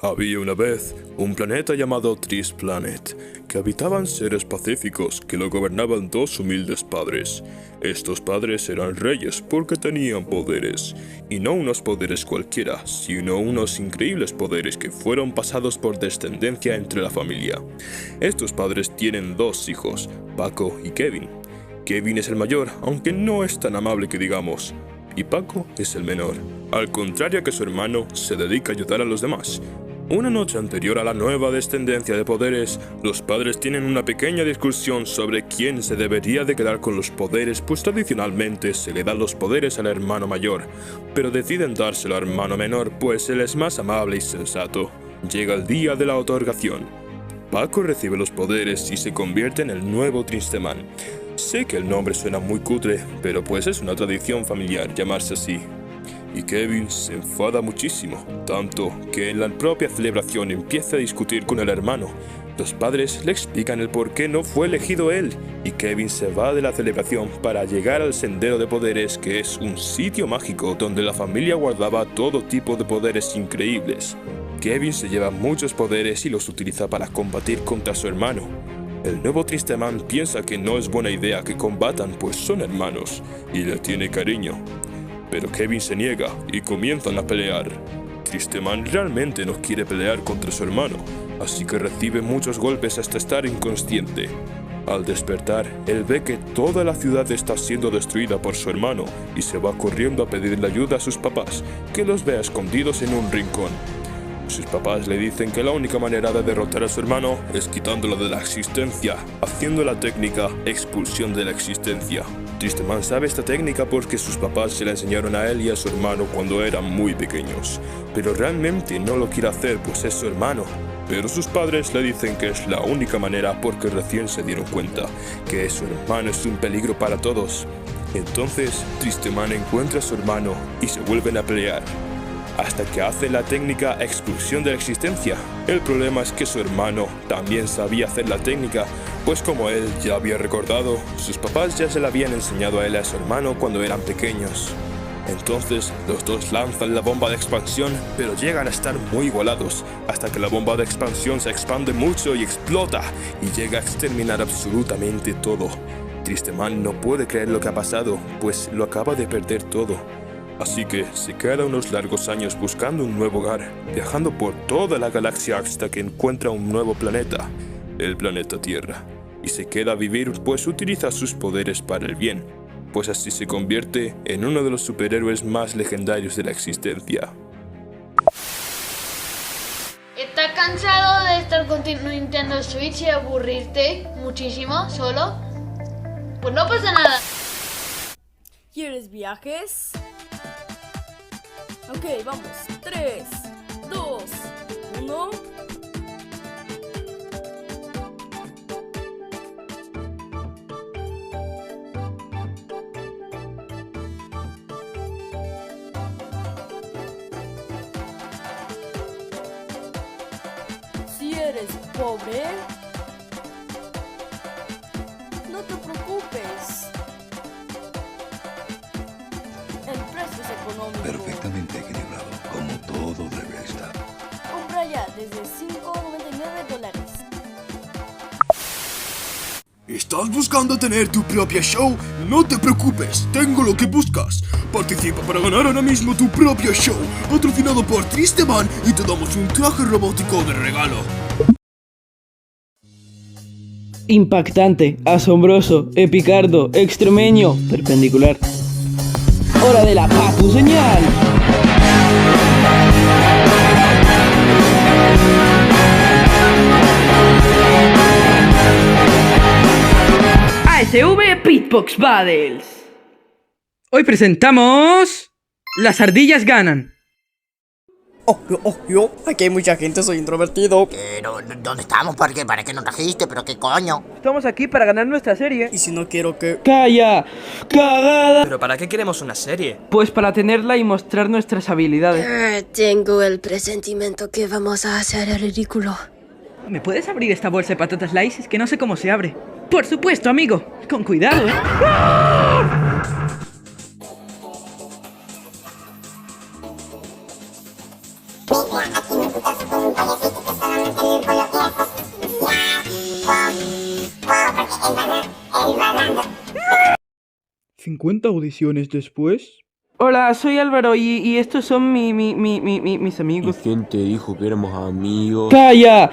Había una vez un planeta llamado Trist Planet, que habitaban seres pacíficos que lo gobernaban dos humildes padres. Estos padres eran reyes porque tenían poderes, y no unos poderes cualquiera, sino unos increíbles poderes que fueron pasados por descendencia entre la familia. Estos padres tienen dos hijos, Paco y Kevin. Kevin es el mayor, aunque no es tan amable que digamos, y Paco es el menor. Al contrario que su hermano, se dedica a ayudar a los demás. Una noche anterior a la nueva descendencia de poderes, los padres tienen una pequeña discusión sobre quién se debería de quedar con los poderes, pues tradicionalmente se le dan los poderes al hermano mayor, pero deciden dárselo al hermano menor, pues él es más amable y sensato. Llega el día de la otorgación. Paco recibe los poderes y se convierte en el nuevo Tristeman. Sé que el nombre suena muy cutre, pero pues es una tradición familiar llamarse así. Y Kevin se enfada muchísimo, tanto que en la propia celebración empieza a discutir con el hermano. Los padres le explican el por qué no fue elegido él, y Kevin se va de la celebración para llegar al Sendero de Poderes, que es un sitio mágico donde la familia guardaba todo tipo de poderes increíbles. Kevin se lleva muchos poderes y los utiliza para combatir contra su hermano. El nuevo Tristeman piensa que no es buena idea que combatan, pues son hermanos, y le tiene cariño. Pero Kevin se niega y comienzan a pelear. Tristeman realmente no quiere pelear contra su hermano, así que recibe muchos golpes hasta estar inconsciente. Al despertar, él ve que toda la ciudad está siendo destruida por su hermano y se va corriendo a pedirle ayuda a sus papás, que los ve escondidos en un rincón. Sus papás le dicen que la única manera de derrotar a su hermano es quitándolo de la existencia, haciendo la técnica expulsión de la existencia. Tristeman sabe esta técnica porque sus papás se la enseñaron a él y a su hermano cuando eran muy pequeños, pero realmente no lo quiere hacer pues es su hermano. Pero sus padres le dicen que es la única manera porque recién se dieron cuenta que su hermano es un peligro para todos. Entonces Tristeman encuentra a su hermano y se vuelven a pelear, hasta que hace la técnica expulsión de la existencia. El problema es que su hermano también sabía hacer la técnica, pues como él ya había recordado, sus papás ya se la habían enseñado a él y a su hermano cuando eran pequeños. Entonces los dos lanzan la bomba de expansión, pero llegan a estar muy igualados, hasta que la bomba de expansión se expande mucho y explota, y llega a exterminar absolutamente todo. Tristeman no puede creer lo que ha pasado, pues lo acaba de perder todo. Así que se queda unos largos años buscando un nuevo hogar, viajando por toda la galaxia hasta que encuentra un nuevo planeta, el planeta Tierra, y se queda a vivir pues utiliza sus poderes para el bien, pues así se convierte en uno de los superhéroes más legendarios de la existencia. ¿Estás cansado de estar con tu Nintendo Switch y aburrirte muchísimo solo? Pues no pasa nada. ¿Quieres viajes? Ok, vamos. 3, 2, 1. Si eres pobre, no te preocupes. El precio es económico. Perfectamente equilibrado, como todo debe estar. Compra ya desde $5.99. ¿Estás buscando tener tu propio show? No te preocupes, tengo lo que buscas. Participa para ganar ahora mismo tu propio show, patrocinado por Tristeman, y te damos un traje robótico de regalo. Impactante, asombroso, epicardo, extremeño, perpendicular. ¡Hora de la Papu señal! ASV Pitbox Battles. Hoy presentamos... Las ardillas ganan. Aquí hay mucha gente, soy introvertido. Pero, ¿dónde estamos? ¿Para qué nos trajiste? ¿Pero qué coño? Estamos aquí para ganar nuestra serie. Y si no quiero que... ¡Calla! ¡Cagada! ¿Pero para qué queremos una serie? Pues para tenerla y mostrar nuestras habilidades. Tengo el presentimiento que vamos a hacer el ridículo. ¿Me puedes abrir esta bolsa de patatas Lays? Es que no sé cómo se abre. Por supuesto, amigo. Con cuidado, ¿eh? Mira, aquí me gusta su ¿50 audiciones después? Hola, soy Álvaro y estos son mis amigos. ¿Quién te dijo que éramos amigos? ¡Calla!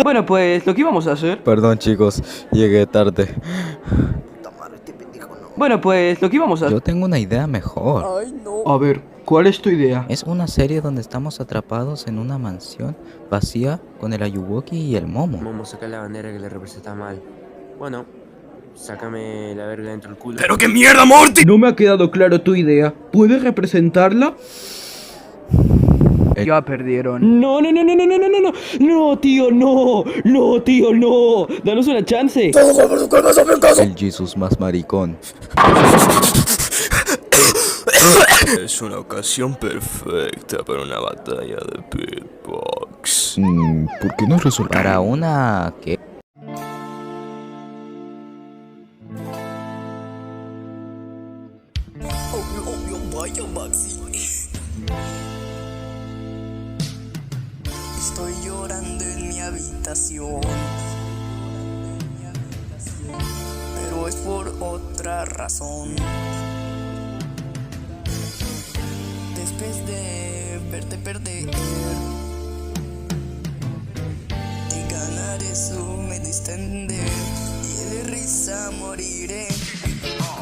Bueno, pues lo que íbamos a hacer. Perdón chicos, llegué tarde. Bueno, pues lo que íbamos a hacer. Yo tengo una idea mejor. Ay, no. A ver, ¿cuál es tu idea? Es una serie donde estamos atrapados en una mansión vacía con el Ayuwoki y el Momo. Momo, saca la bandera que le representa mal. Bueno, sácame la verga dentro del culo. ¡Pero qué mierda, Morty! No me ha quedado claro tu idea. ¿Puedes representarla? Ya perdieron. No, tío, no. Danos una chance. El Jesus más maricón. Es una ocasión perfecta para una batalla de beatbox. ¿Por qué no resolvemos? Para una... ¿qué? Vaya, Maxi. Estoy llorando en mi habitación, pero es por otra razón. Después de verte perder y ganar, eso me diste a entender, y de risa moriré.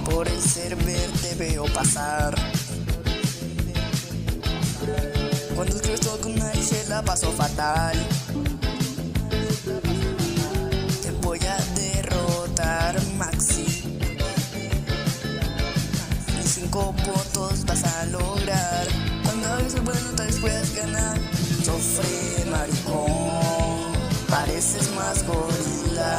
Por el ser verde veo pasar. Cuando escribes todo con una se la paso fatal. Te voy a derrotar, Maxi. Y 5 votos vas a lograr. Cuando hagas el bueno tal vez puedas ganar. Sofre, maricón, pareces más gorila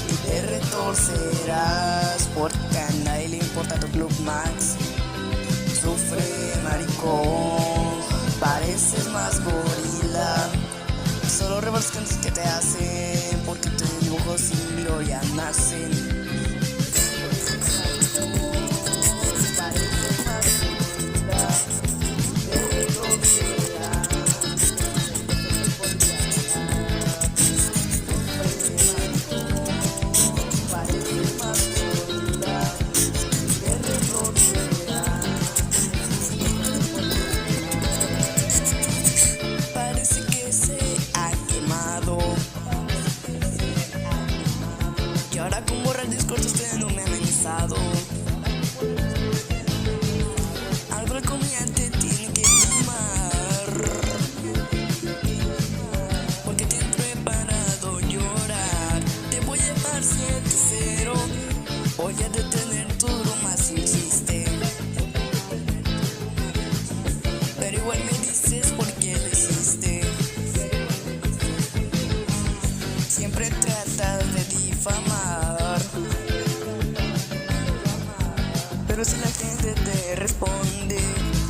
y te retorcerás porque a nadie le importa tu club, Max. Sufre, maricón, pareces más gorila. Solo rebarcas que te hacen porque tus dibujos sin gloria nacen. Algo el comediante tiene que llamar, porque te he preparado llorar. Te voy a llevar 7-0, voy a detener tu broma sin chiste. Pero igual me dices por qué lo hiciste. Siempre tratas de difamar, pero si la gente te responde,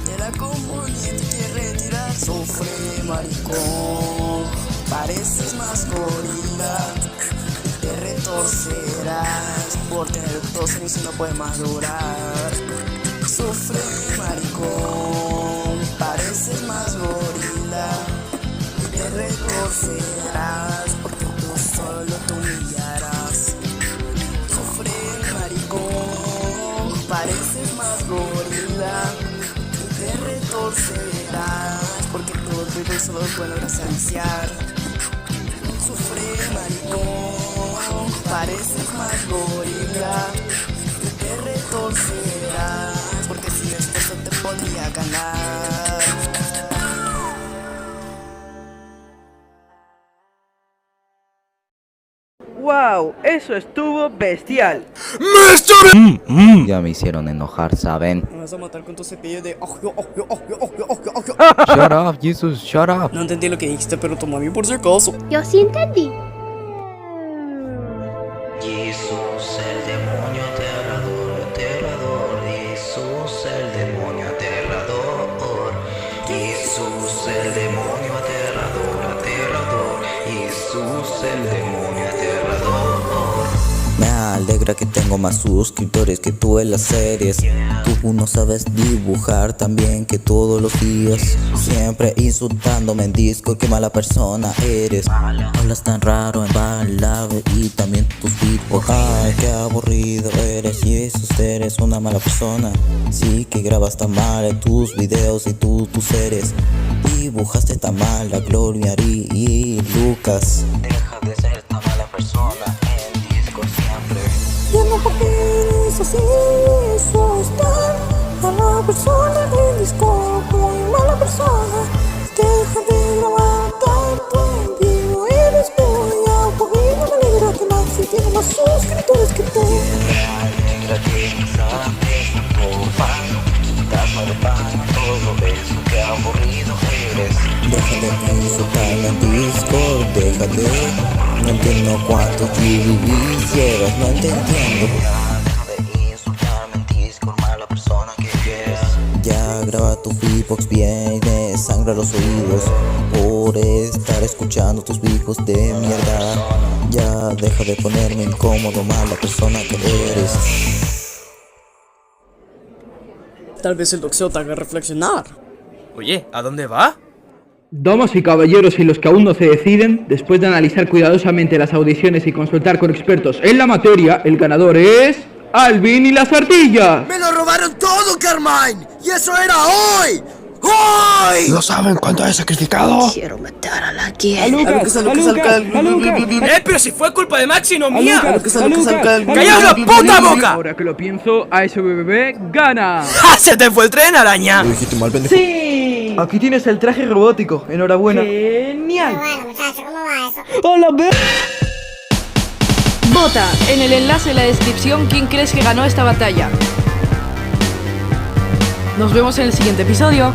te la comunidad te quiere retirar. Sufre, maricón, pareces más gorila, te retorcerás por tener 2 años y no puedes madurar. Sufre, maricón, pareces más gorila, te retorcerás porque tú solo te humillarás. Sufre, maricón, pareces más gorila y te retorcerás porque todos vivos solo pueden presenciar. Sufre, maricón, pareces más gorila y te retorcerás porque sin esfuerzo te podría ganar. ¡Wow! Eso estuvo bestial. Ya me hicieron enojar, ¿saben? Me vas a matar con tu cepillo de ojo. Shut up, Jesus, shut up. No entendí lo que dijiste, pero toma a mí por si acaso. Yo sí entendí. Jesús, el demonio aterrador, Jesús, el demonio aterrador, Jesús, el demonio aterrador, Jesús, el demonio aterrador. Me alegra que tengo más suscriptores que tú en las series. Tú no sabes dibujar tan bien que todos los días. Siempre insultándome en Discord, qué mala persona eres. Hablas tan raro en Valave y también tus beatbox. Ay, qué aburrido eres, y eso eres una mala persona. Sí que grabas tan mal en tus videos y tus series. Dibujaste tan mal a Gloria y Lucas. Deja de ser tan mala persona en Discord siempre. Ya no eres así, sos tan mala persona en Discord, muy mala persona. Deja de grabar tanto en vivo, eres muy aburrido. Me alegra que Maxi tiene más suscriptores que tú. Deja de insultarme en Discord, deja de... No entiendo cuántos GBs llevas, no te entiendo. Deja de insultarme en Discord, mala persona que eres. Ya graba tu beatbox bien y me sangra los oídos por estar escuchando tus beatbox de mierda. Ya deja de ponerme incómodo, mala persona que eres. Tal vez el doxeo te haga reflexionar. Oye, ¿a dónde va? Damas y caballeros y los que aún no se deciden, después de analizar cuidadosamente las audiciones y consultar con expertos en la materia, el ganador es... ¡Alvin y las ardillas! ¡Me lo robaron todo, Carmine! ¡Y eso era hoy! ¡Hoy! ¿No saben cuánto he sacrificado? Quiero matar a la guía. ¡A Lucas! Pero si fue culpa de Maxi, no mía. ¡Callaos la puta boca! Ahora que lo pienso, ASBBB gana. ¡Ja! ¡Se te fue el tren, araña! Lo dijiste mal, pendejo. ¡Sí! Aquí tienes el traje robótico, enhorabuena. ¡Genial! Bueno, muchachos, ¿cómo va eso? ¡Hola, ve! Vota en el enlace en la descripción quién crees que ganó esta batalla. Nos vemos en el siguiente episodio.